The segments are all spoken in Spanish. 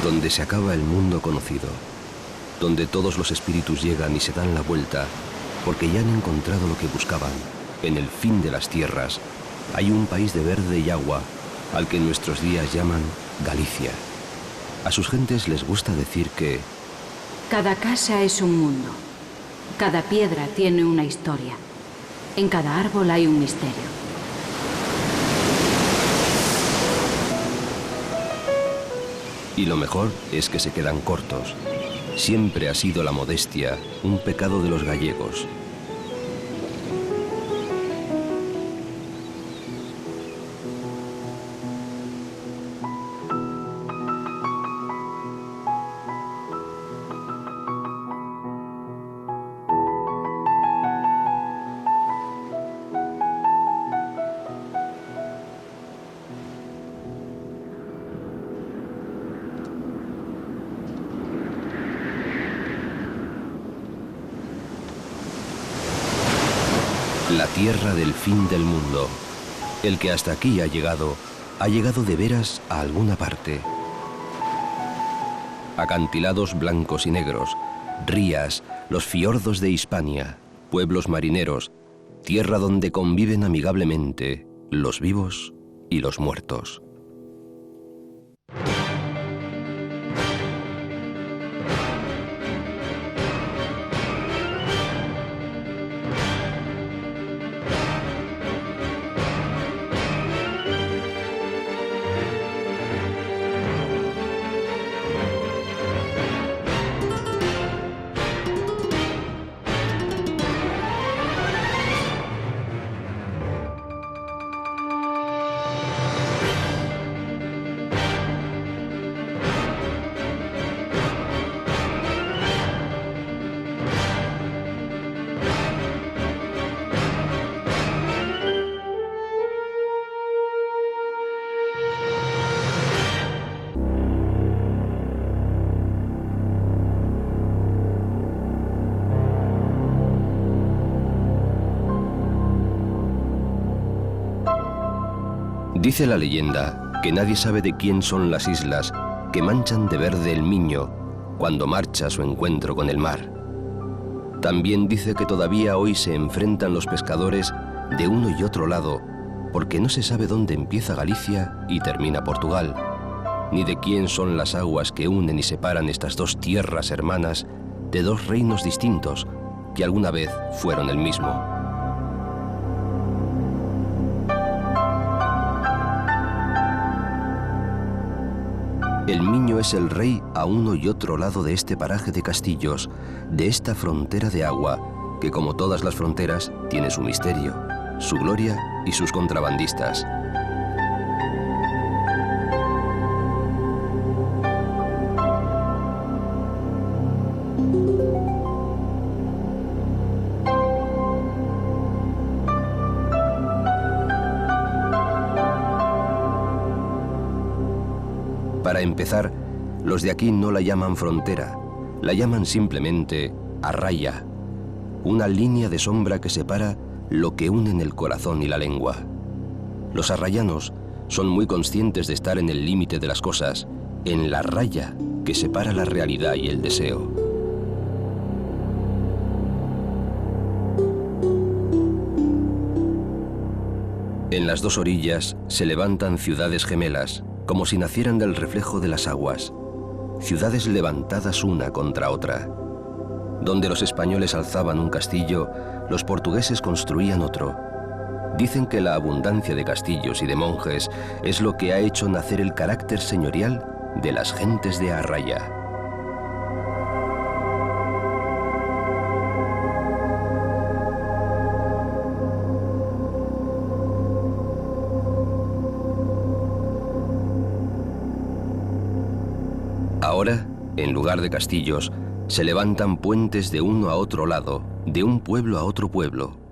donde se acaba el mundo conocido, donde todos los espíritus llegan y se dan la vuelta porque ya han encontrado lo que buscaban. En el fin de las tierras hay un país de verde y agua al que en nuestros días llaman Galicia. A sus gentes les gusta decir que cada casa es un mundo, cada piedra tiene una historia, en cada árbol hay un misterio. Y lo mejor es que se quedan cortos. Siempre ha sido la modestia un pecado de los gallegos. La tierra del fin del mundo. El que hasta aquí ha llegado de veras a alguna parte. Acantilados blancos y negros, rías, los fiordos de Hispania, pueblos marineros, tierra donde conviven amigablemente los vivos y los muertos. Dice la leyenda que nadie sabe de quién son las islas que manchan de verde el Miño cuando marcha a su encuentro con el mar. También dice que todavía hoy se enfrentan los pescadores de uno y otro lado, porque no se sabe dónde empieza Galicia y termina Portugal, ni de quién son las aguas que unen y separan estas dos tierras hermanas de dos reinos distintos que alguna vez fueron el mismo. El Miño es el rey a uno y otro lado de este paraje de castillos, de esta frontera de agua, que como todas las fronteras tiene su misterio, su gloria y sus contrabandistas. Para empezar, los de aquí no la llaman frontera, la llaman simplemente arraya, una línea de sombra que separa lo que unen el corazón y la lengua. Los arrayanos son muy conscientes de estar en el límite de las cosas, en la raya que separa la realidad y el deseo. En las dos orillas se levantan ciudades gemelas, como si nacieran del reflejo de las aguas, ciudades levantadas una contra otra. Donde los españoles alzaban un castillo, los portugueses construían otro. Dicen que la abundancia de castillos y de monjes es lo que ha hecho nacer el carácter señorial de las gentes de Arraya. Ahora, en lugar de castillos, se levantan puentes de uno a otro lado, de un pueblo a otro pueblo.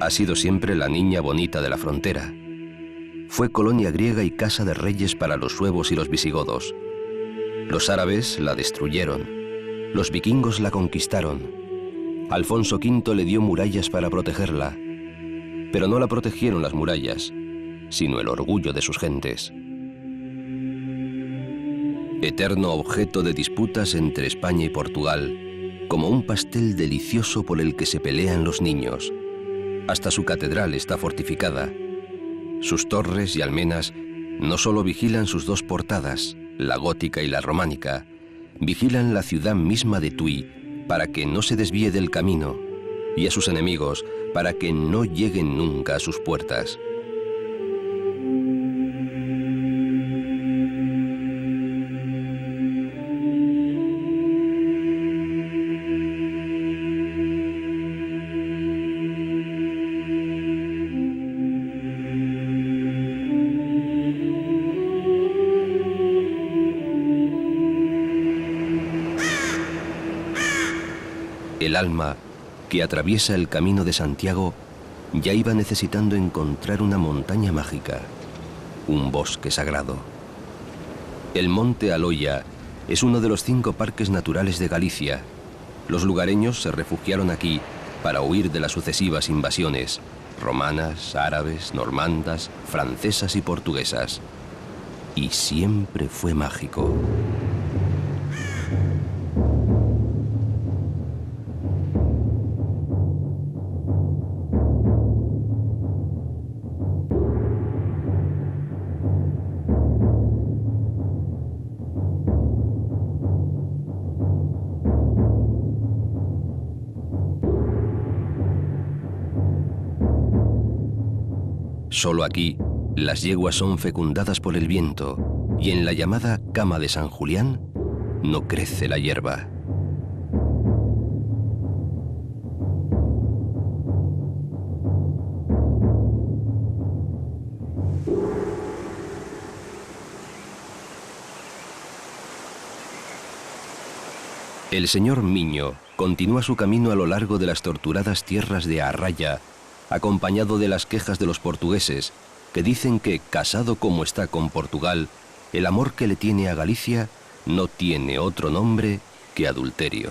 ha sido siempre la niña bonita de la frontera. Fue colonia griega y casa de reyes para los suevos y los visigodos. Los árabes la destruyeron. Los vikingos la conquistaron. Alfonso V le dio murallas para protegerla. Pero no la protegieron las murallas, sino el orgullo de sus gentes. Eterno objeto de disputas entre España y Portugal, como un pastel delicioso por el que se pelean los niños. Hasta su catedral está fortificada. Sus torres y almenas no solo vigilan sus dos portadas, la gótica y la románica, vigilan la ciudad misma de Tui para que no se desvíe del camino, y a sus enemigos para que no lleguen nunca a sus puertas. El alma que atraviesa el camino de Santiago ya iba necesitando encontrar una montaña mágica, un bosque sagrado. El Monte Aloia es uno de los 5 parques naturales de Galicia. Los lugareños se refugiaron aquí para huir de las sucesivas invasiones, romanas, árabes, normandas, francesas y portuguesas. Y siempre fue mágico. Solo aquí, las yeguas son fecundadas por el viento y en la llamada Cama de San Julián no crece la hierba. El señor Miño continúa su camino a lo largo de las torturadas tierras de Arraya, acompañado de las quejas de los portugueses, que dicen que, casado como está con Portugal, el amor que le tiene a Galicia no tiene otro nombre que adulterio.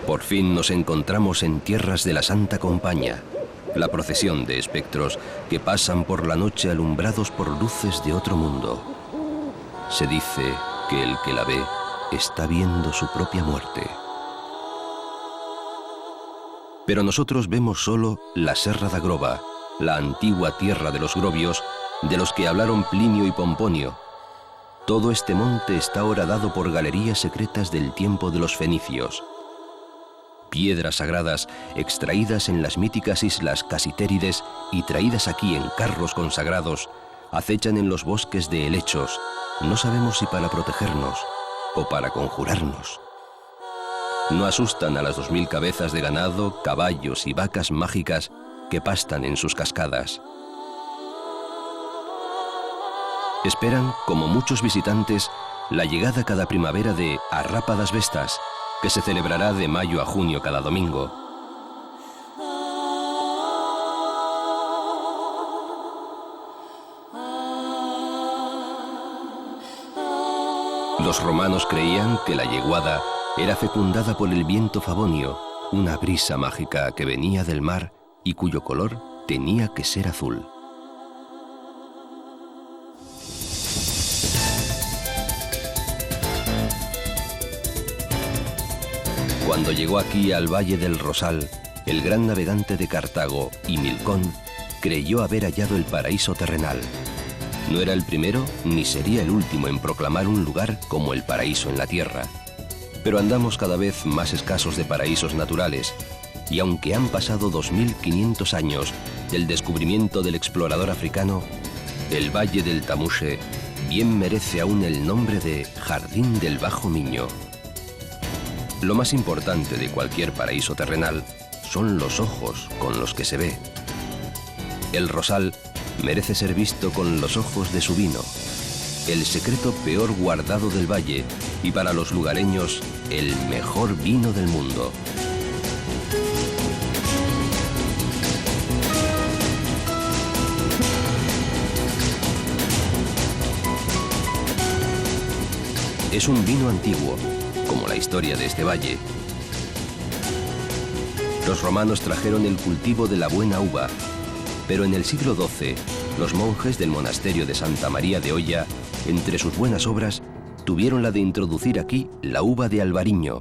Por fin nos encontramos en tierras de la Santa Compaña, la procesión de espectros que pasan por la noche alumbrados por luces de otro mundo. Se dice que el que la ve está viendo su propia muerte. Pero nosotros vemos solo la Serra da Groba, la antigua tierra de los grovios, de los que hablaron Plinio y Pomponio. Todo este monte está horadado por galerías secretas del tiempo de los fenicios. Piedras sagradas extraídas en las míticas islas Casitérides y traídas aquí en carros consagrados, acechan en los bosques de helechos, no sabemos si para protegernos o para conjurarnos. No asustan a las 2000 cabezas de ganado, caballos y vacas mágicas que pastan en sus cascadas. Esperan, como muchos visitantes, la llegada cada primavera de Arrapa das Vestas, que se celebrará de mayo a junio cada domingo. Los romanos creían que la yeguada era fecundada por el viento favonio, una brisa mágica que venía del mar y cuyo color tenía que ser azul. Cuando llegó aquí al Valle del Rosal, el gran navegante de Cartago, Himilcón, creyó haber hallado el paraíso terrenal. No era el primero ni sería el último en proclamar un lugar como el paraíso en la tierra. Pero andamos cada vez más escasos de paraísos naturales, y aunque han pasado 2500 años del descubrimiento del explorador africano, el Valle del Tamushe bien merece aún el nombre de Jardín del Bajo Miño. Lo más importante de cualquier paraíso terrenal son los ojos con los que se ve. El Rosal merece ser visto con los ojos de su vino, el secreto peor guardado del valle y para los lugareños el mejor vino del mundo. Es un vino antiguo, como la historia de este valle. Los romanos trajeron el cultivo de la buena uva, pero en el siglo XII, los monjes del monasterio de Santa María de Oya, entre sus buenas obras, tuvieron la de introducir aquí la uva de Albariño,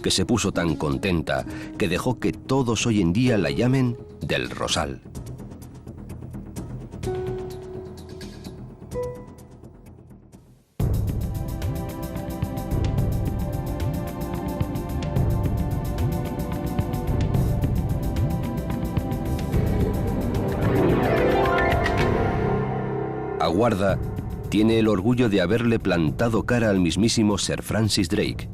que se puso tan contenta que dejó que todos hoy en día la llamen del Rosal. Aguarda tiene el orgullo de haberle plantado cara al mismísimo Sir Francis Drake.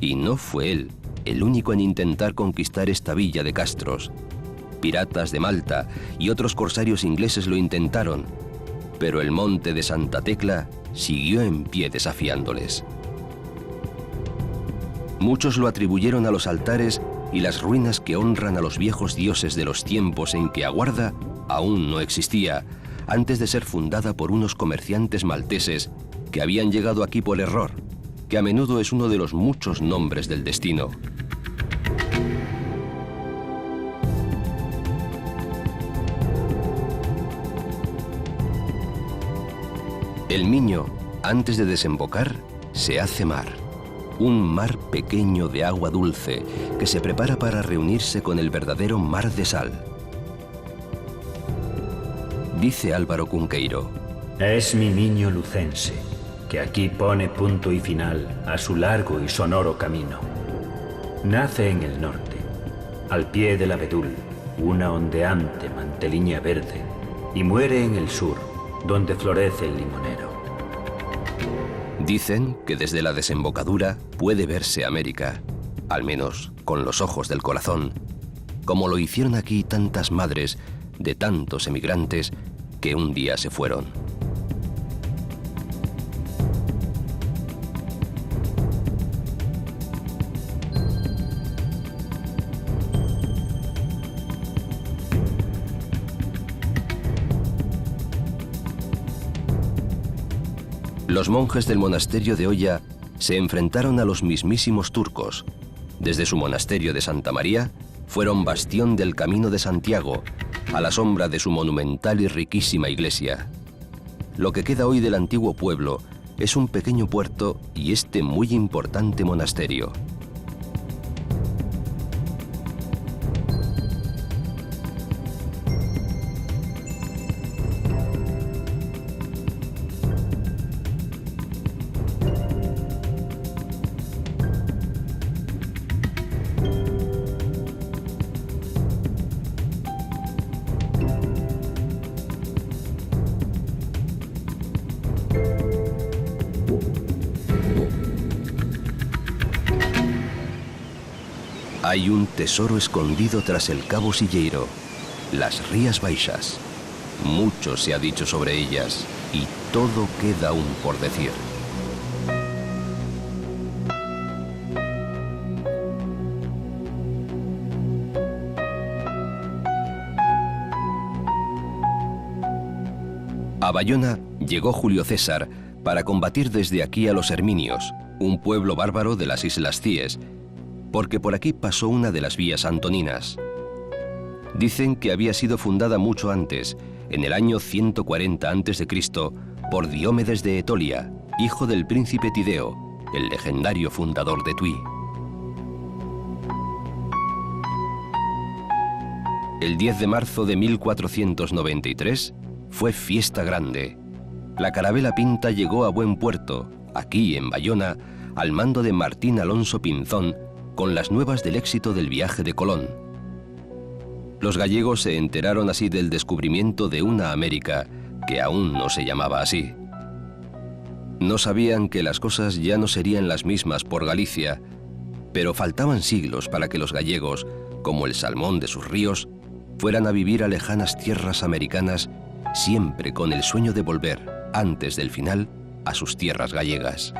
Y no fue él el único en intentar conquistar esta villa de Castros. Piratas de Malta y otros corsarios ingleses lo intentaron, pero el monte de Santa Tecla siguió en pie desafiándoles. Muchos lo atribuyeron a los altares y las ruinas que honran a los viejos dioses de los tiempos en que Aguarda aún no existía, antes de ser fundada por unos comerciantes malteses que habían llegado aquí por error, que a menudo es uno de los muchos nombres del destino. El Miño, antes de desembocar, se hace mar. Un mar pequeño de agua dulce que se prepara para reunirse con el verdadero mar de sal. Dice Álvaro Cunqueiro: es mi Miño lucense, que aquí pone punto y final a su largo y sonoro camino. Nace en el norte, al pie del abedul, una ondeante manteliña verde, y muere en el sur, donde florece el limonero. Dicen que desde la desembocadura puede verse América, al menos con los ojos del corazón, como lo hicieron aquí tantas madres de tantos emigrantes que un día se fueron. Los monjes del monasterio de Oya se enfrentaron a los mismísimos turcos. Desde su monasterio de Santa María fueron bastión del Camino de Santiago, a la sombra de su monumental y riquísima iglesia. Lo que queda hoy del antiguo pueblo es un pequeño puerto y este muy importante monasterio. Hay un tesoro escondido tras el Cabo Silleiro, las Rías Baixas. Mucho se ha dicho sobre ellas y todo queda aún por decir. A Bayona llegó Julio César para combatir desde aquí a los herminios, un pueblo bárbaro de las Islas Cíes, porque por aquí pasó una de las vías antoninas. Dicen que había sido fundada mucho antes, en el año 140 a.C., por Diomedes de Etolia, hijo del príncipe Tideo, el legendario fundador de Tui. El 10 de marzo de 1493 fue fiesta grande. La carabela Pinta llegó a buen puerto, aquí en Bayona, al mando de Martín Alonso Pinzón, con las nuevas del éxito del viaje de Colón. Los gallegos se enteraron así del descubrimiento de una América que aún no se llamaba así. No sabían que las cosas ya no serían las mismas por Galicia, pero faltaban siglos para que los gallegos, como el salmón de sus ríos, fueran a vivir a lejanas tierras americanas, siempre con el sueño de volver, antes del final, a sus tierras gallegas.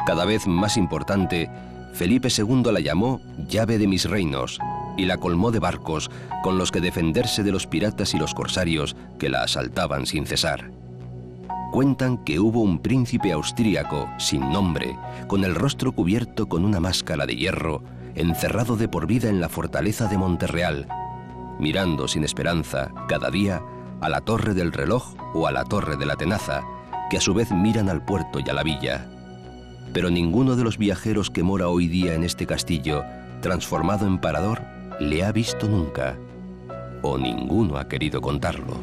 Cada vez más importante, Felipe II la llamó llave de mis reinos y la colmó de barcos con los que defenderse de los piratas y los corsarios que la asaltaban sin cesar. Cuentan que hubo un príncipe austríaco, sin nombre, con el rostro cubierto con una máscara de hierro, encerrado de por vida en la fortaleza de Monterreal, mirando sin esperanza, cada día, a la torre del reloj o a la torre de la tenaza, que a su vez miran al puerto y a la villa. Pero ninguno de los viajeros que mora hoy día en este castillo, transformado en parador, le ha visto nunca, o ninguno ha querido contarlo.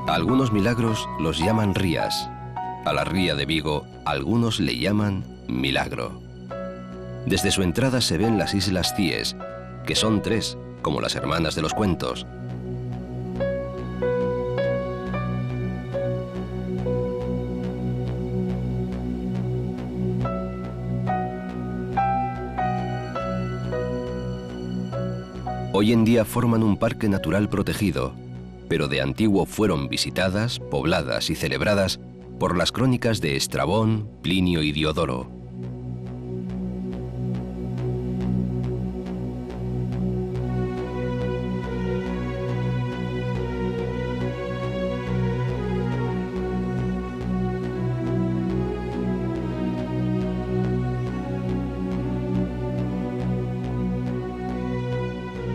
A algunos milagros los llaman rías. A la ría de Vigo, algunos le llaman milagro. Desde su entrada se ven las Islas Cíes, que son 3, como las hermanas de los cuentos. Hoy en día forman un parque natural protegido, pero de antiguo fueron visitadas, pobladas y celebradas por las crónicas de Estrabón, Plinio y Diodoro.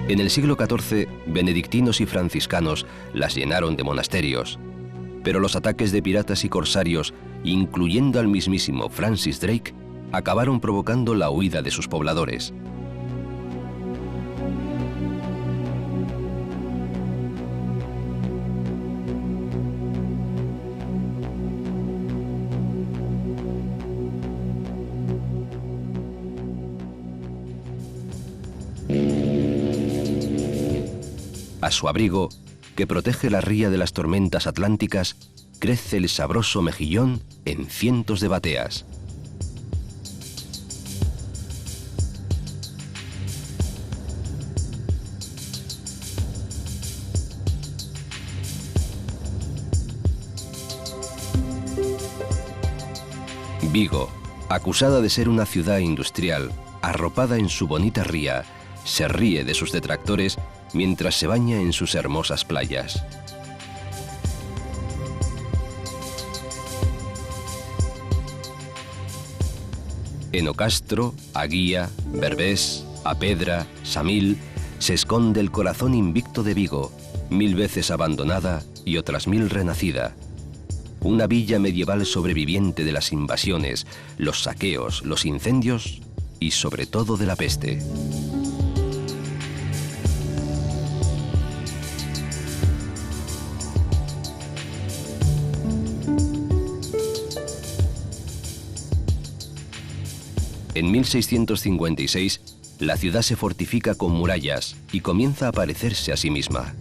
En el siglo XIV, benedictinos y franciscanos las llenaron de monasterios, pero los ataques de piratas y corsarios, incluyendo al mismísimo Francis Drake, acabaron provocando la huida de sus pobladores. A su abrigo, que protege la ría de las tormentas atlánticas, crece el sabroso mejillón en cientos de bateas. Vigo, acusada de ser una ciudad industrial, arropada en su bonita ría, se ríe de sus detractores mientras se baña en sus hermosas playas. En Ocastro, Aguía, Berbés, Apedra, Samil, se esconde el corazón invicto de Vigo, 1000 veces abandonada y otras 1000 renacida. Una villa medieval sobreviviente de las invasiones, los saqueos, los incendios y sobre todo de la peste. En 1656, la ciudad se fortifica con murallas y comienza a parecerse a sí misma.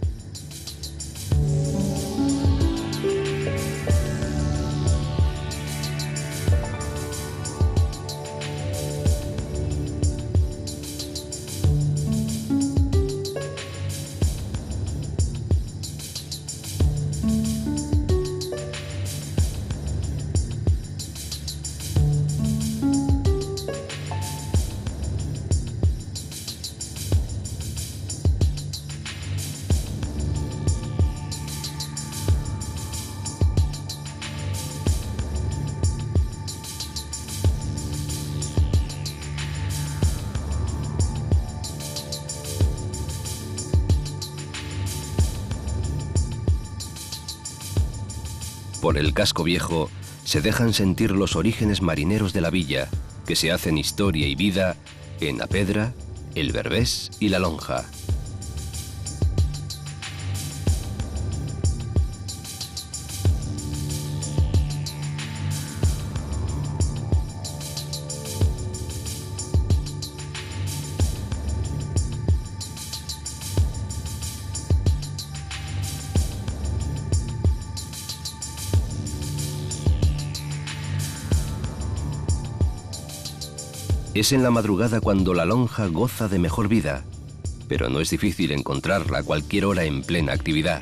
Por el casco viejo se dejan sentir los orígenes marineros de la villa, que se hacen historia y vida en Apedra, el Berbés y la Lonja. Es en la madrugada cuando la lonja goza de mejor vida, pero no es difícil encontrarla a cualquier hora en plena actividad.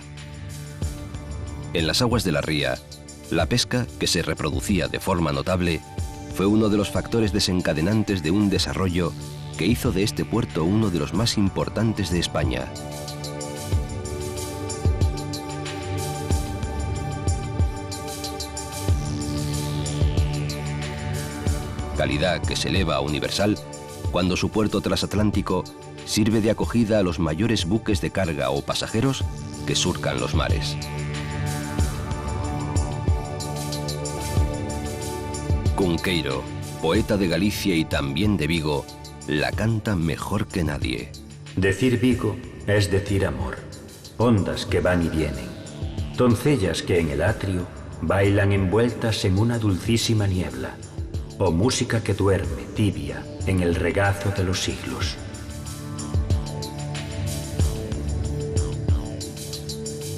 En las aguas de la ría, la pesca, que se reproducía de forma notable, fue uno de los factores desencadenantes de un desarrollo que hizo de este puerto uno de los más importantes de España. Calidad que se eleva a universal cuando su puerto transatlántico sirve de acogida a los mayores buques de carga o pasajeros que surcan los mares. Cunqueiro, poeta de Galicia y también de Vigo, la canta mejor que nadie. Decir Vigo es decir amor, ondas que van y vienen, doncellas que en el atrio bailan envueltas en una dulcísima niebla, o música que duerme tibia en el regazo de los siglos.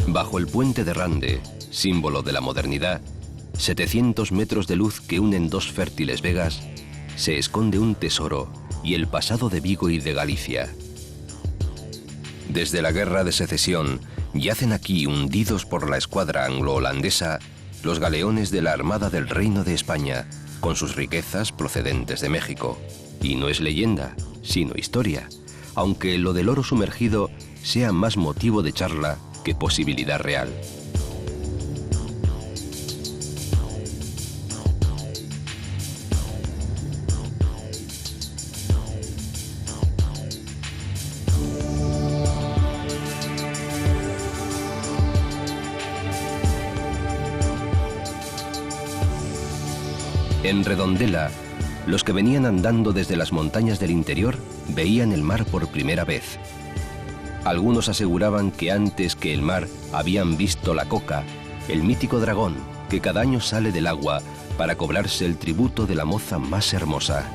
Bajo el puente de Rande, símbolo de la modernidad, 700 metros de luz que unen dos fértiles vegas, se esconde un tesoro y el pasado de Vigo y de Galicia. Desde la Guerra de Secesión, yacen aquí hundidos por la escuadra anglo-holandesa los galeones de la Armada del Reino de España, con sus riquezas procedentes de México. Y no es leyenda, sino historia, aunque lo del oro sumergido sea más motivo de charla que posibilidad real. En Redondela, los que venían andando desde las montañas del interior veían el mar por primera vez. Algunos aseguraban que antes que el mar habían visto la coca, el mítico dragón que cada año sale del agua para cobrarse el tributo de la moza más hermosa.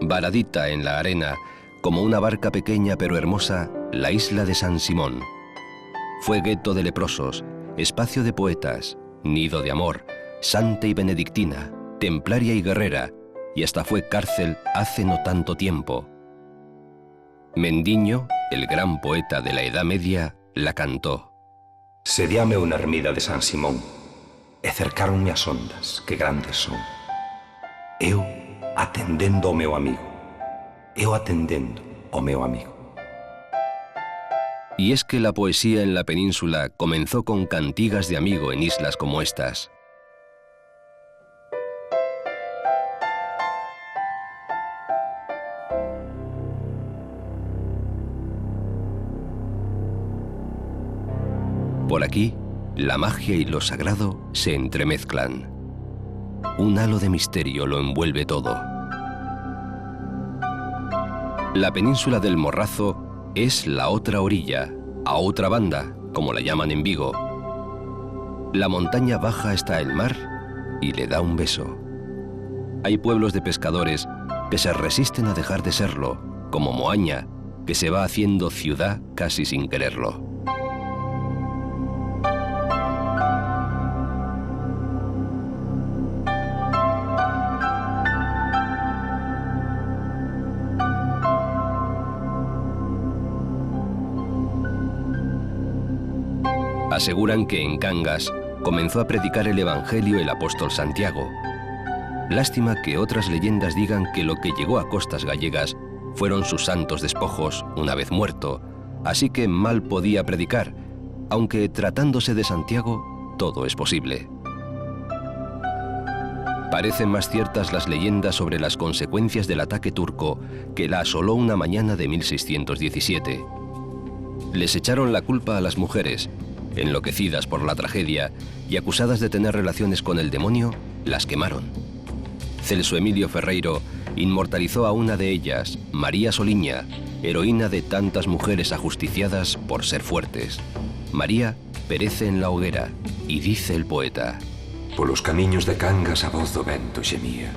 Varadita en la arena, como una barca pequeña pero hermosa, la isla de San Simón. Fue gueto de leprosos, espacio de poetas, nido de amor, santa y benedictina, templaria y guerrera, y hasta fue cárcel hace no tanto tiempo. Mendiño, el gran poeta de la Edad Media, la cantó. Sediame una ermida de San Simón, e cercaronme as ondas, que grandes son. Eu atendendo ao meu amigo, eu atendendo ao meu amigo. Y es que la poesía en la península comenzó con cantigas de amigo en islas como estas. Por aquí, la magia y lo sagrado se entremezclan. Un halo de misterio lo envuelve todo. La península del Morrazo es la otra orilla, a otra banda, como la llaman en Vigo. La montaña baja hasta el mar y le da un beso. Hay pueblos de pescadores que se resisten a dejar de serlo, como Moaña, que se va haciendo ciudad casi sin quererlo. Aseguran que en Cangas comenzó a predicar el Evangelio el apóstol Santiago. Lástima que otras leyendas digan que lo que llegó a costas gallegas fueron sus santos despojos una vez muerto, así que mal podía predicar, aunque tratándose de Santiago, todo es posible. Parecen más ciertas las leyendas sobre las consecuencias del ataque turco que la asoló una mañana de 1617. Les echaron la culpa a las mujeres. Enloquecidas por la tragedia y acusadas de tener relaciones con el demonio, las quemaron. Celso Emilio Ferreiro inmortalizó a una de ellas, María Soliña, heroína de tantas mujeres ajusticiadas por ser fuertes. María perece en la hoguera y dice el poeta: Polos camiños de Cangas a voz do vento xemía.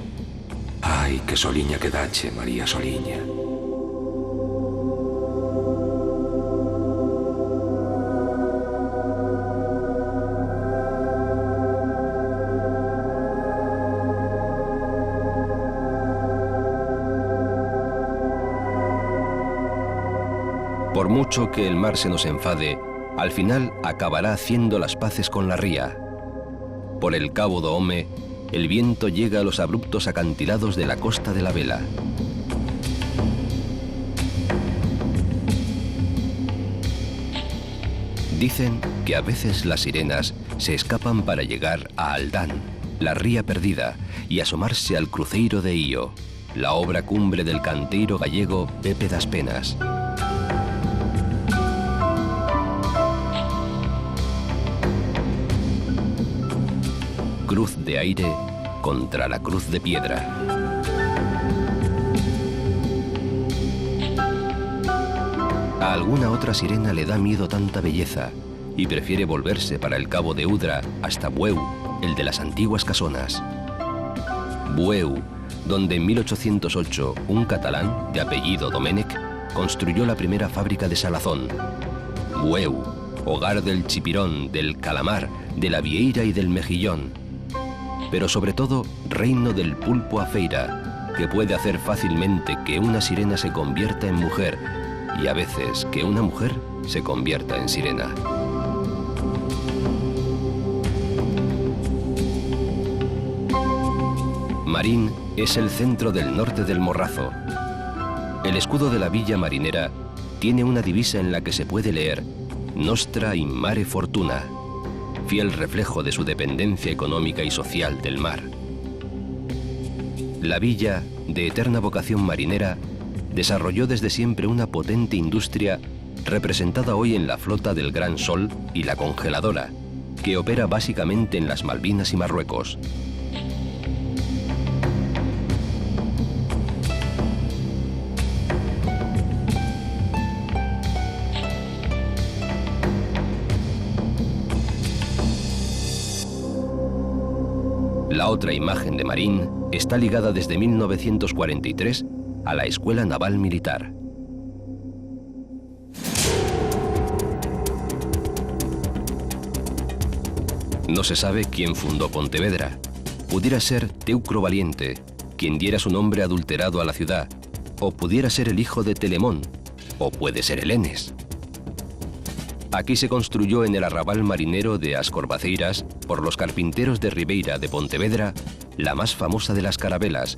Ai, que soliña que dache, María Soliña. Por mucho que el mar se nos enfade, al final acabará haciendo las paces con la ría. Por el cabo do Home, el viento llega a los abruptos acantilados de la costa de la Vela. Dicen que a veces las sirenas se escapan para llegar a Aldán, la ría perdida, y asomarse al Cruceiro de Ío, la obra cumbre del canteiro gallego Pepe das Penas. Cruz de aire contra la cruz de piedra. A alguna otra sirena le da miedo tanta belleza y prefiere volverse para el cabo de Udra hasta Bueu, el de las antiguas casonas. Bueu, donde en 1808 un catalán de apellido Domènech construyó la primera fábrica de salazón. Bueu, hogar del chipirón, del calamar, de la vieira y del mejillón, pero sobre todo reino del pulpo a feira, que puede hacer fácilmente que una sirena se convierta en mujer y a veces que una mujer se convierta en sirena. Marín es el centro del norte del Morrazo. El escudo de la villa marinera tiene una divisa en la que se puede leer Nostra in mare fortuna, fiel reflejo de su dependencia económica y social del mar. La villa, de eterna vocación marinera, desarrolló desde siempre una potente industria representada hoy en la flota del Gran Sol y la congeladora, que opera básicamente en las Malvinas y Marruecos. La otra imagen de Marín está ligada desde 1943 a la Escuela Naval Militar. No se sabe quién fundó Pontevedra. Pudiera ser Teucro Valiente, quien diera su nombre adulterado a la ciudad, o pudiera ser el hijo de Telemón, o puede ser Helenes. Aquí se construyó en el arrabal marinero de As Corvaceiras, por los carpinteros de Ribeira de Pontevedra, la más famosa de las carabelas,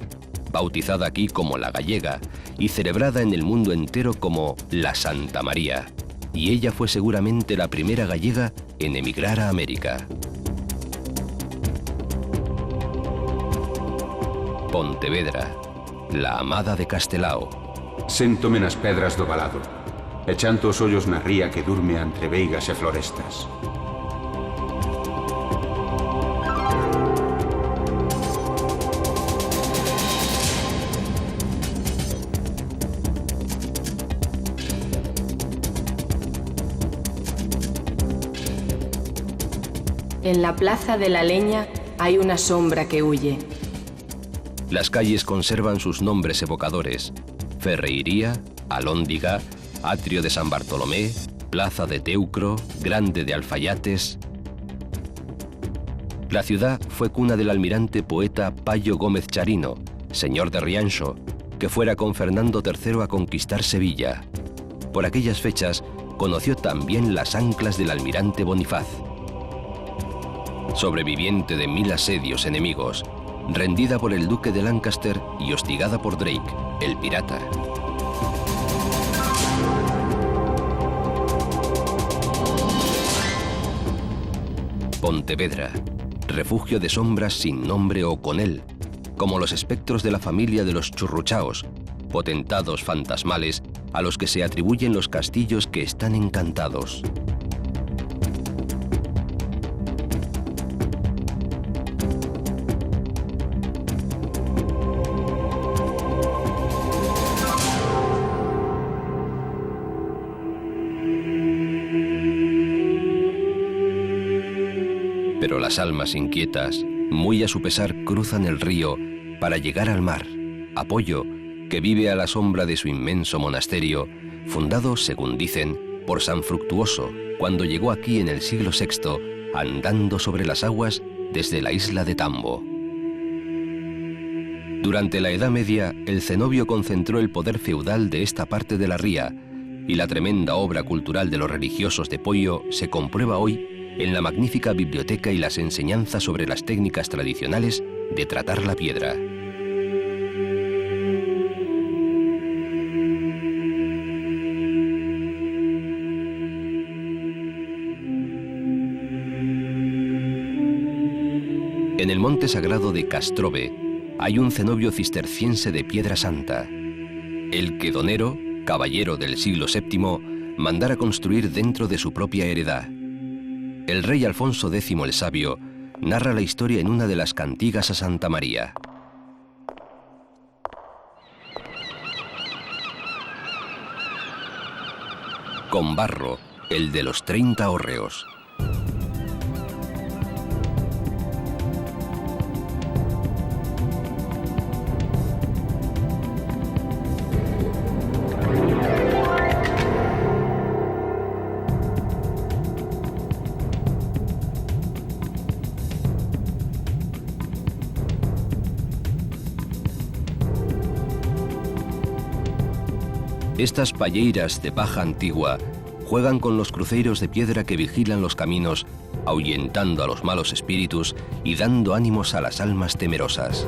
bautizada aquí como la Gallega y celebrada en el mundo entero como la Santa María. Y ella fue seguramente la primera gallega en emigrar a América. Pontevedra, la amada de Castelao. Séntome nas pedras do valado, e chanto os ollos na ría que durme entre veigas e florestas. En la plaza de la Leña hay una sombra que huye. Las calles conservan sus nombres evocadores: Ferreiría, Alhóndiga, Atrio de San Bartolomé, Plaza de Teucro, Grande de Alfayates. La ciudad fue cuna del almirante poeta Payo Gómez Charino, señor de Rianxo, que fuera con Fernando III a conquistar Sevilla. Por aquellas fechas conoció también las anclas del almirante Bonifaz. Sobreviviente de 1000 asedios enemigos, rendida por el duque de Lancaster y hostigada por Drake, el pirata. Pontevedra, refugio de sombras sin nombre o con él, como los espectros de la familia de los Churruchaos, potentados fantasmales a los que se atribuyen los castillos que están encantados. Pero las almas inquietas, muy a su pesar, cruzan el río para llegar al mar, a Poyo, que vive a la sombra de su inmenso monasterio, fundado, según dicen, por San Fructuoso, cuando llegó aquí en el siglo VI, andando sobre las aguas desde la isla de Tambo. Durante la Edad Media, el cenobio concentró el poder feudal de esta parte de la ría, y la tremenda obra cultural de los religiosos de Poyo se comprueba hoy en la magnífica biblioteca y las enseñanzas sobre las técnicas tradicionales de tratar la piedra. En el monte sagrado de Castrove hay un cenobio cisterciense de piedra santa, el que Donero, caballero del siglo VII, mandara construir dentro de su propia heredad. El rey Alfonso X el Sabio narra la historia en una de las cantigas a Santa María. Con barro, el de los 30 hórreos. Estas palleiras de paja antigua juegan con los cruceros de piedra que vigilan los caminos, ahuyentando a los malos espíritus y dando ánimos a las almas temerosas.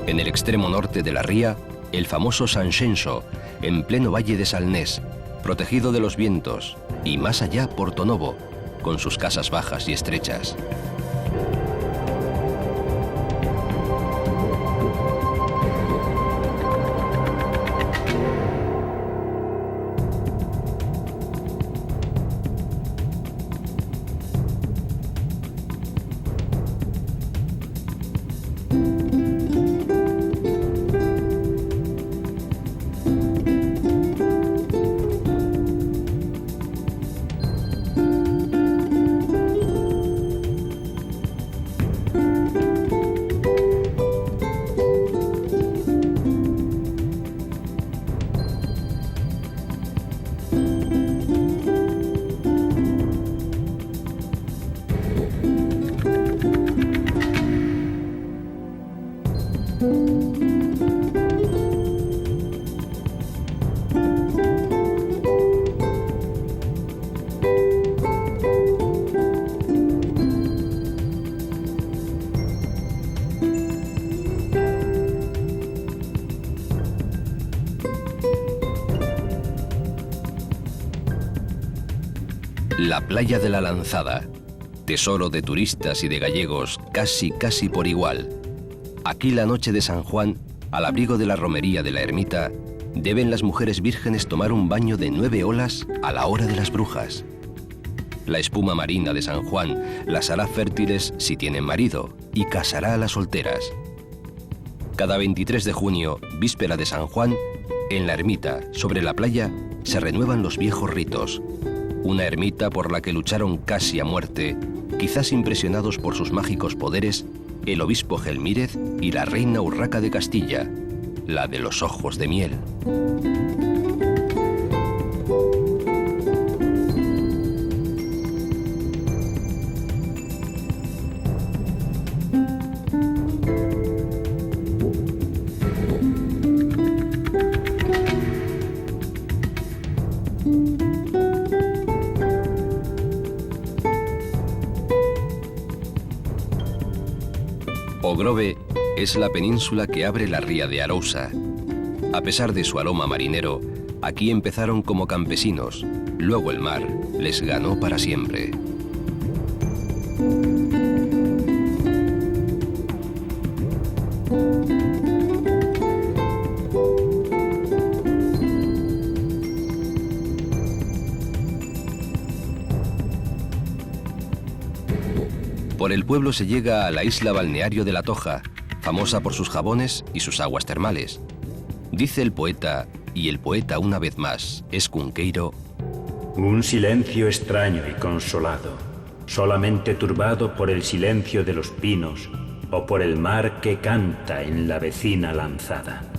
En el extremo norte de la ría, el famoso San Xenxo, en pleno valle de Salnés, protegido de los vientos, y más allá Portonovo, con sus casas bajas y estrechas. La playa de la Lanzada, tesoro de turistas y de gallegos casi por igual. Aquí la noche de San Juan, al abrigo de la romería de la ermita, deben las mujeres vírgenes tomar un baño de 9 olas a la hora de las brujas. La espuma marina de San Juan las hará fértiles si tienen marido y casará a las solteras. Cada 23 de junio, víspera de San Juan, en la ermita, sobre la playa, se renuevan los viejos ritos. Una ermita por la que lucharon casi a muerte, quizás impresionados por sus mágicos poderes, el obispo Gelmírez y la reina Urraca de Castilla, la de los ojos de miel. Ogrove es la península que abre la ría de Arousa. A pesar de su aroma marinero, Aquí empezaron como campesinos, luego el mar les ganó para siempre. Por el pueblo se llega a la isla balneario de La Toja, famosa por sus jabones y sus aguas termales. Dice el poeta, y el poeta una vez más es Cunqueiro: un silencio extraño y consolado, solamente turbado por el silencio de los pinos o por el mar que canta en la vecina lanzada.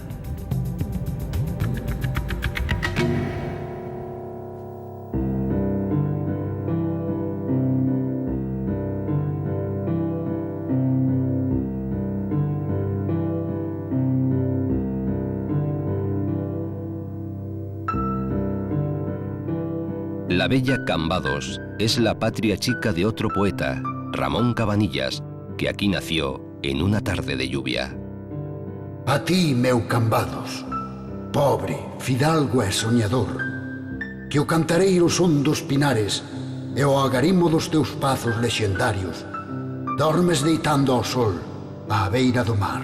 La bella Cambados es la patria chica de otro poeta, Ramón Cabanillas, que aquí nació en una tarde de lluvia. A ti, meu Cambados, pobre, fidalgo e soñador, que o cantareiro son dos pinares e o agarimo dos teus pazos lexendarios, dormes deitando ao sol á beira do mar.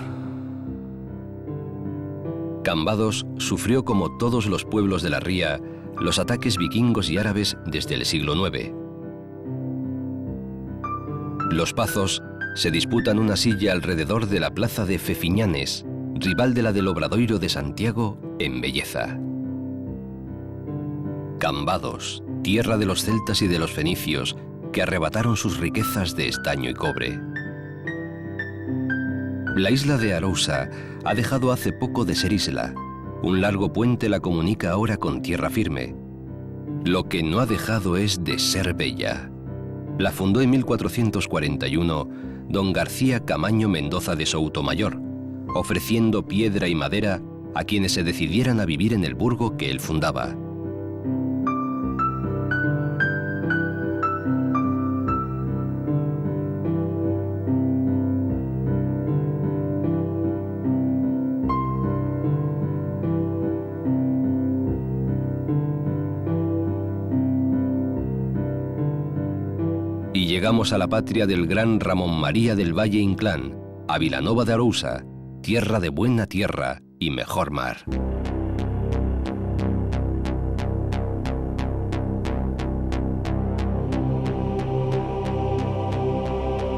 Cambados sufrió, como todos los pueblos de la ría, los ataques vikingos y árabes desde el siglo IX. Los pazos se disputan una silla alrededor de la plaza de Fefiñanes, rival de la del Obradoiro de Santiago en belleza. Cambados, tierra de los celtas y de los fenicios, que arrebataron sus riquezas de estaño y cobre. La isla de Arousa ha dejado hace poco de ser isla. Un largo puente la comunica ahora con tierra firme. Lo que no ha dejado es de ser bella. La fundó en 1441 don García Camaño Mendoza de Soutomayor, ofreciendo piedra y madera a quienes se decidieran a vivir en el burgo que él fundaba. Y llegamos a la patria del gran Ramón María del Valle Inclán, a Vilanova de Arousa, tierra de buena tierra y mejor mar.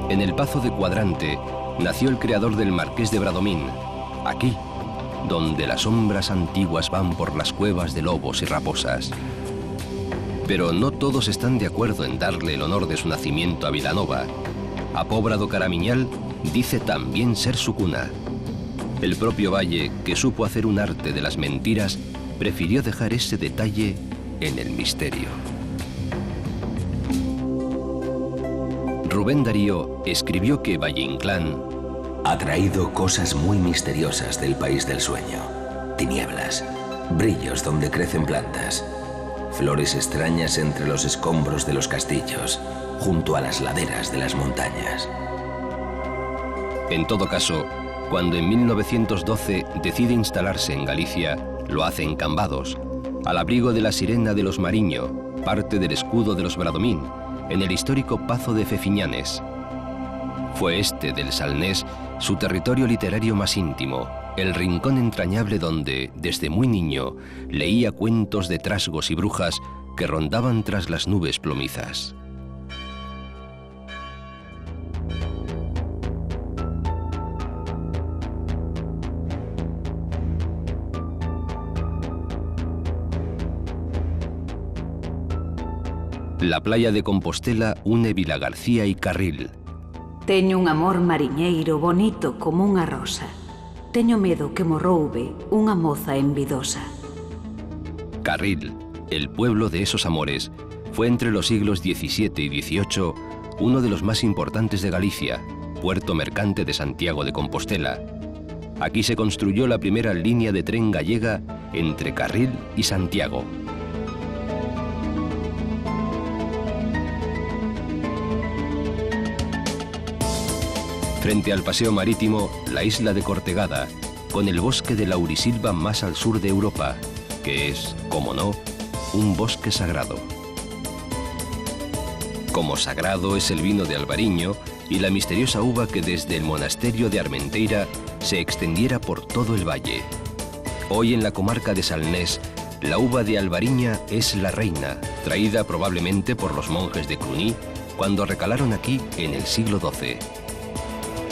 En el Pazo de Cuadrante nació el creador del Marqués de Bradomín, aquí, donde las sombras antiguas van por las cuevas de lobos y raposas. Pero no todos están de acuerdo en darle el honor de su nacimiento a Vilanova. A Pobra do Caramiñal dice también ser su cuna. El propio Valle, que supo hacer un arte de las mentiras, prefirió dejar ese detalle en el misterio. Rubén Darío escribió que Valle Inclán ha traído cosas muy misteriosas del país del sueño. Tinieblas, brillos donde crecen plantas, flores extrañas entre los escombros de los castillos, junto a las laderas de las montañas. En todo caso, cuando en 1912 decide instalarse en Galicia, lo hace en Cambados, al abrigo de la sirena de los Mariño, parte del escudo de los Bradomín, en el histórico Pazo de Fefiñanes. Fue este del Salnés su territorio literario más íntimo, el rincón entrañable donde, desde muy niño, leía cuentos de trasgos y brujas que rondaban tras las nubes plomizas. La playa de Compostela une Vilagarcía y Carril. Teño un amor mariñeiro bonito como unha rosa. Teño medo que mo roube unha moza envidosa. Carril, el pueblo de esos amores, fue entre los siglos XVII y XVIII uno de los más importantes de Galicia, puerto mercante de Santiago de Compostela. Aquí se construyó la primera línea de tren gallega entre Carril y Santiago. Frente al paseo marítimo, la isla de Cortegada, con el bosque de laurisilva más al sur de Europa, que es, como no, un bosque sagrado. Como sagrado es el vino de Albariño y la misteriosa uva que desde el monasterio de Armenteira se extendiera por todo el valle. Hoy en la comarca de Salnés, la uva de Albariña es la reina, traída probablemente por los monjes de Cluny cuando recalaron aquí en el siglo XII.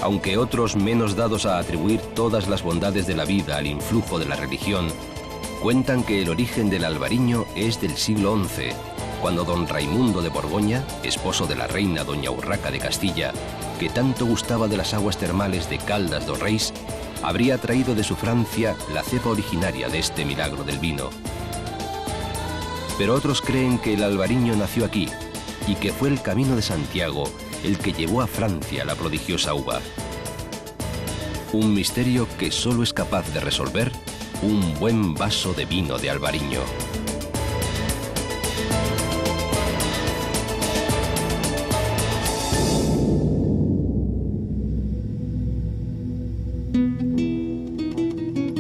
Aunque otros menos dados a atribuir todas las bondades de la vida al influjo de la religión, cuentan que el origen del albariño es del siglo XI, cuando don Raimundo de Borgoña, esposo de la reina doña Urraca de Castilla, que tanto gustaba de las aguas termales de Caldas do Reis, habría traído de su Francia la cepa originaria de este milagro del vino. Pero otros creen que el albariño nació aquí y que fue el Camino de Santiago el que llevó a Francia la prodigiosa uva. Un misterio que solo es capaz de resolver un buen vaso de vino de Albariño.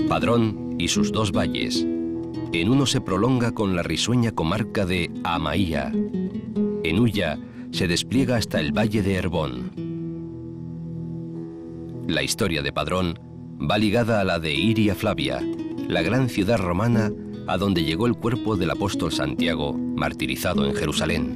Padrón y sus dos valles. En uno se prolonga con la risueña comarca de Amaía. En Ulla se despliega hasta el valle de Herbón. La historia de Padrón va ligada a la de Iria Flavia, la gran ciudad romana a donde llegó el cuerpo del apóstol Santiago, martirizado en Jerusalén.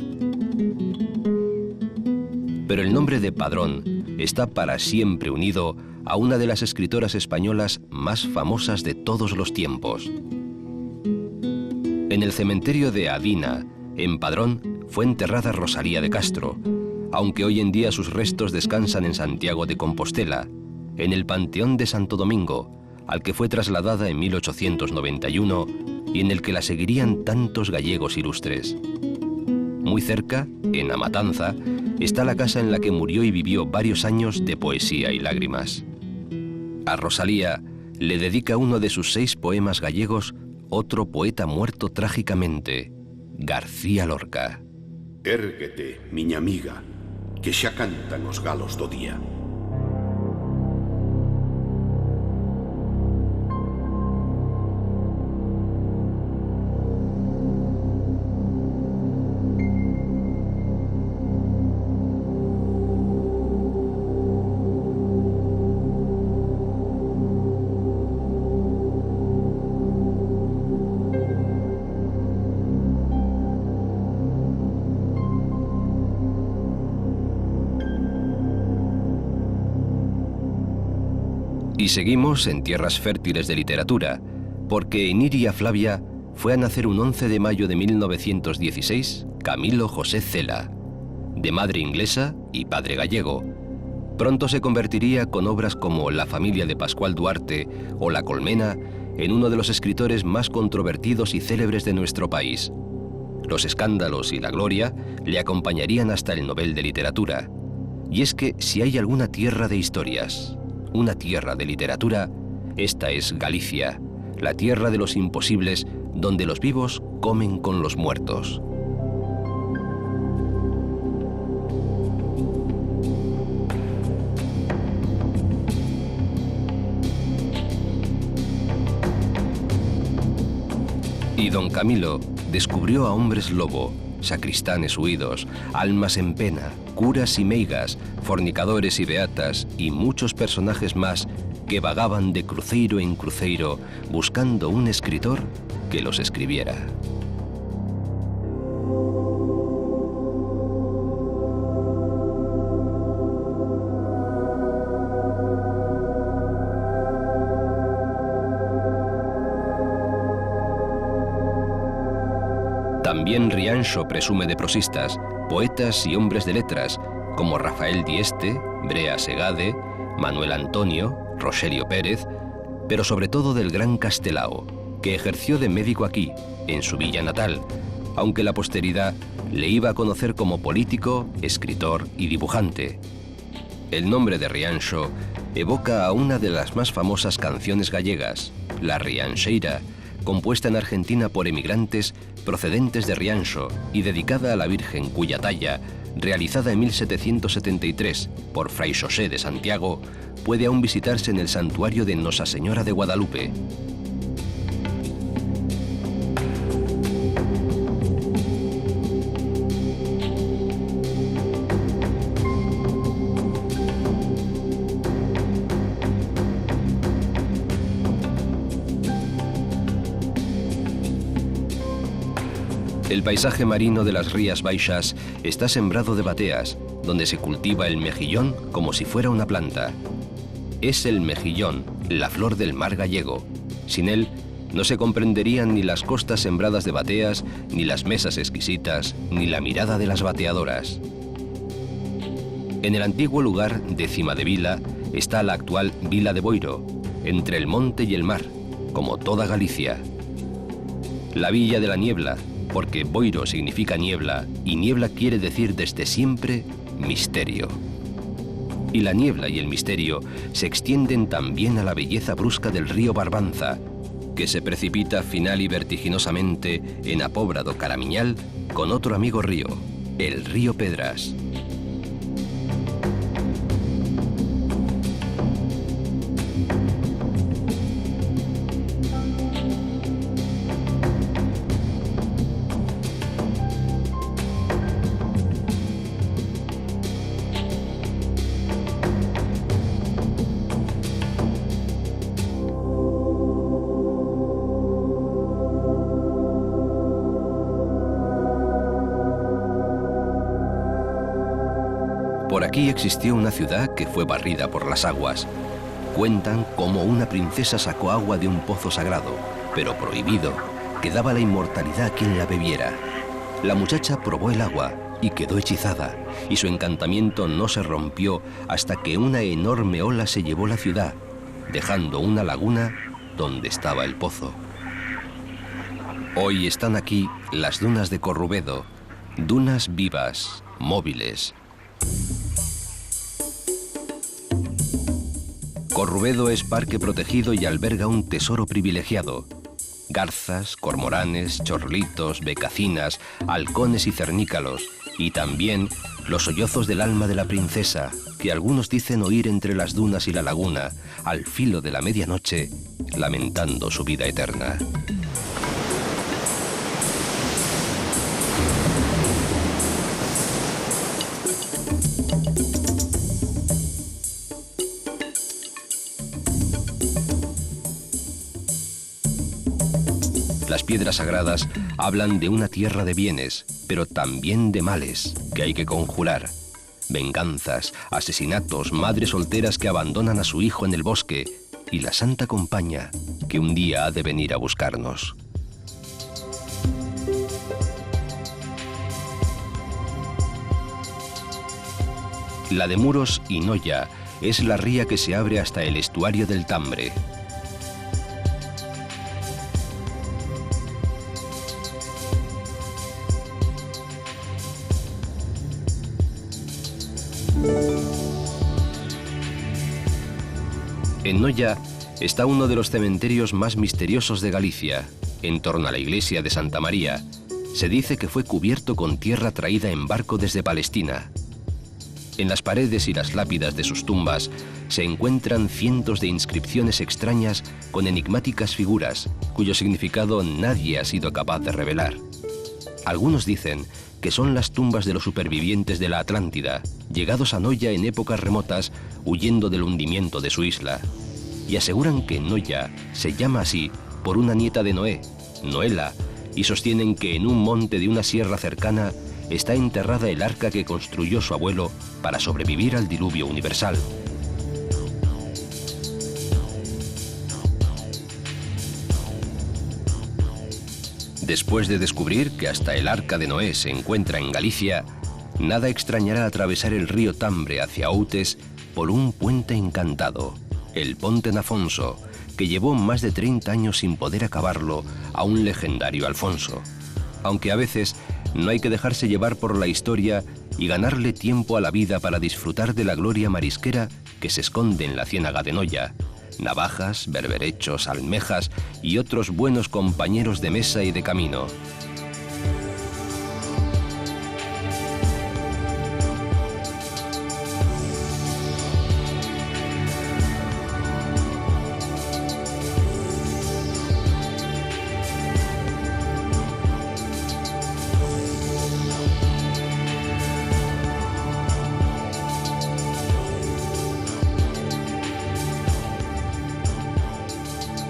Pero el nombre de Padrón está para siempre unido a una de las escritoras españolas más famosas de todos los tiempos. En el cementerio de Adina, en Padrón, fue enterrada Rosalía de Castro, aunque hoy en día sus restos descansan en Santiago de Compostela, en el Panteón de Santo Domingo, al que fue trasladada en 1891 y en el que la seguirían tantos gallegos ilustres. Muy cerca, en A Matanza, está la casa en la que murió y vivió varios años de poesía y lágrimas. A Rosalía le dedica uno de sus 6 poemas gallegos otro poeta muerto trágicamente, García Lorca. Érguete, miña amiga, que xa cantan os galos do día. Y seguimos en tierras fértiles de literatura, porque en Iria Flavia fue a nacer un 11 de mayo de 1916 Camilo José Cela, de madre inglesa y padre gallego. Pronto se convertiría con obras como La familia de Pascual Duarte o La colmena en uno de los escritores más controvertidos y célebres de nuestro país. Los escándalos y la gloria le acompañarían hasta el Nobel de Literatura. Y es que si hay alguna tierra de historias, una tierra de literatura, esta es Galicia, la tierra de los imposibles, donde los vivos comen con los muertos. Y don Camilo descubrió a hombres lobo, sacristanes huidos, almas en pena, curas y meigas, fornicadores y beatas y muchos personajes más que vagaban de cruceiro en cruceiro buscando un escritor que los escribiera. También Rianxo presume de prosistas, poetas y hombres de letras, como Rafael Dieste, Brea Segade, Manuel Antonio, Rogelio Pérez, pero sobre todo del gran Castelao, que ejerció de médico aquí, en su villa natal, aunque la posteridad le iba a conocer como político, escritor y dibujante. El nombre de Rianxo evoca a una de las más famosas canciones gallegas, la Rianxeira, compuesta en Argentina por emigrantes procedentes de Rianxo y dedicada a la Virgen cuya talla, realizada en 1773 por Fray Xosé de Santiago, puede aún visitarse en el santuario de Nosa Señora de Guadalupe. El paisaje marino de las Rías Baixas está sembrado de bateas, donde se cultiva el mejillón como si fuera una planta. Es el mejillón, la flor del mar gallego. Sin él, no se comprenderían ni las costas sembradas de bateas, ni las mesas exquisitas, ni la mirada de las bateadoras. En el antiguo lugar de Cima de Vila está la actual Vila de Boiro, entre el monte y el mar, como toda Galicia. La Villa de la Niebla, porque Boiro significa niebla, y niebla quiere decir desde siempre misterio. Y la niebla y el misterio se extienden también a la belleza brusca del río Barbanza, que se precipita final y vertiginosamente en Apóbrado Caramiñal con otro amigo río, el río Pedras. Por aquí existió una ciudad que fue barrida por las aguas. Cuentan cómo una princesa sacó agua de un pozo sagrado, pero prohibido, que daba la inmortalidad a quien la bebiera. La muchacha probó el agua y quedó hechizada, y su encantamiento no se rompió hasta que una enorme ola se llevó la ciudad, dejando una laguna donde estaba el pozo. Hoy están aquí las dunas de Corrubedo, dunas vivas, móviles. Corrubedo es parque protegido y alberga un tesoro privilegiado. Garzas, cormoranes, chorlitos, becacinas, halcones y cernícalos, y también los sollozos del alma de la princesa, que algunos dicen oír entre las dunas y la laguna, al filo de la medianoche, lamentando su vida eterna. Las piedras sagradas hablan de una tierra de bienes, pero también de males que hay que conjurar. Venganzas, asesinatos, madres solteras que abandonan a su hijo en el bosque y la Santa Compaña que un día ha de venir a buscarnos. La de Muros y Noia es la ría que se abre hasta el estuario del Tambre. En Noia está uno de los cementerios más misteriosos de Galicia. En torno a la iglesia de Santa María, se dice que fue cubierto con tierra traída en barco desde Palestina. En las paredes y las lápidas de sus tumbas se encuentran cientos de inscripciones extrañas con enigmáticas figuras, cuyo significado nadie ha sido capaz de revelar. Algunos dicen que son las tumbas de los supervivientes de la Atlántida, llegados a Noia en épocas remotas, huyendo del hundimiento de su isla. Y aseguran que Noia se llama así por una nieta de Noé, Noela, y sostienen que en un monte de una sierra cercana está enterrada el arca que construyó su abuelo para sobrevivir al diluvio universal. Después de descubrir que hasta el arca de Noé se encuentra en Galicia, nada extrañará atravesar el río Tambre hacia Outes por un puente encantado, el Ponte Nafonso, que llevó más de 30 años sin poder acabarlo a un legendario Alfonso. Aunque a veces no hay que dejarse llevar por la historia y ganarle tiempo a la vida para disfrutar de la gloria marisquera que se esconde en la ciénaga de Noia. Navajas, berberechos, almejas y otros buenos compañeros de mesa y de camino.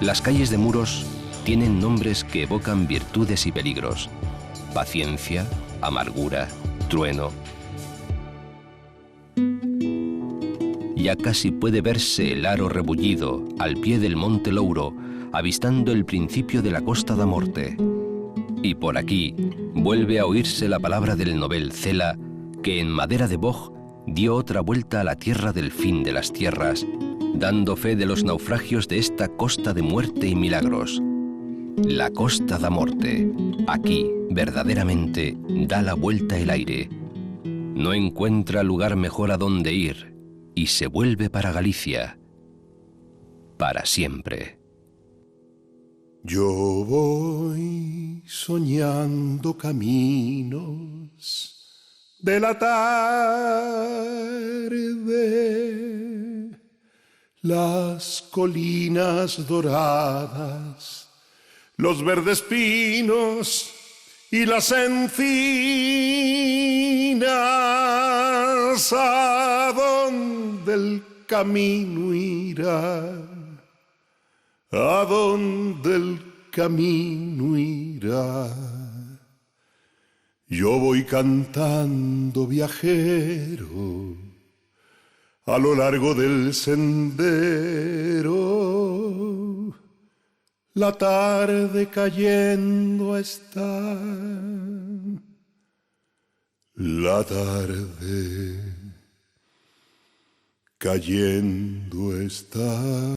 Las calles de Muros tienen nombres que evocan virtudes y peligros. paciencia, amargura, trueno. Ya casi puede verse el aro rebullido al pie del Monte Louro, avistando el principio de la Costa da Morte. Y por aquí vuelve a oírse la palabra del novel Cela, que en madera de boj dio otra vuelta a la tierra del fin de las tierras, dando fe de los naufragios de esta costa de muerte y milagros. La Costa da Morte, aquí verdaderamente da la vuelta el aire. No encuentra lugar mejor a donde ir y se vuelve para Galicia, para siempre. Yo voy soñando caminos de la tarde, las colinas doradas, los verdes pinos y las encinas, ¿a dónde el camino irá? ¿A dónde el camino irá? Yo voy cantando viajero a lo largo del sendero. La tarde cayendo está, la tarde cayendo está.